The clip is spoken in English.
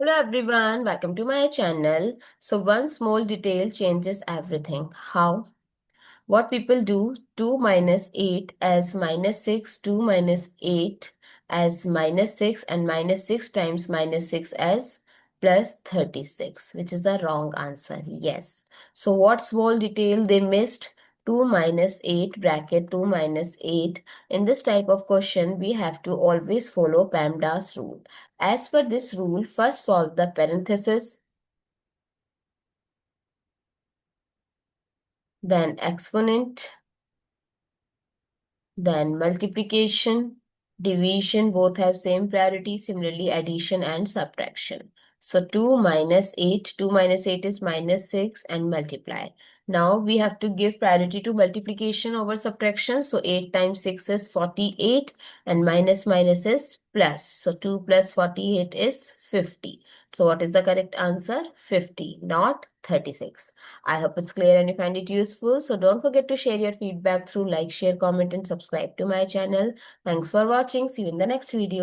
Hello everyone, welcome to my channel. So one small detail changes everything. How? What people do, 2 minus 8 as minus 6, 2 minus 8 as minus 6 and minus 6 times minus 6 as plus 36, which is the wrong answer. Yes. So what small detail they missed? 2 minus 8 bracket 2 minus 8. In this type of question, we have to always follow PEMDAS rule. As per this rule, first solve the parenthesis, then exponent, then multiplication, division, both have same priority. Similarly, addition and subtraction. So 2 minus 8, 2 minus 8 is minus 6 and multiply. Now we have to give priority to multiplication over subtraction. So 8 times 6 is 48 and minus minus is plus. So 2 plus 48 is 50. So what is the correct answer? 50, not 36. I hope it's clear and you find it useful. So don't forget to share your feedback through like, share, comment and subscribe to my channel. Thanks for watching. See you in the next video.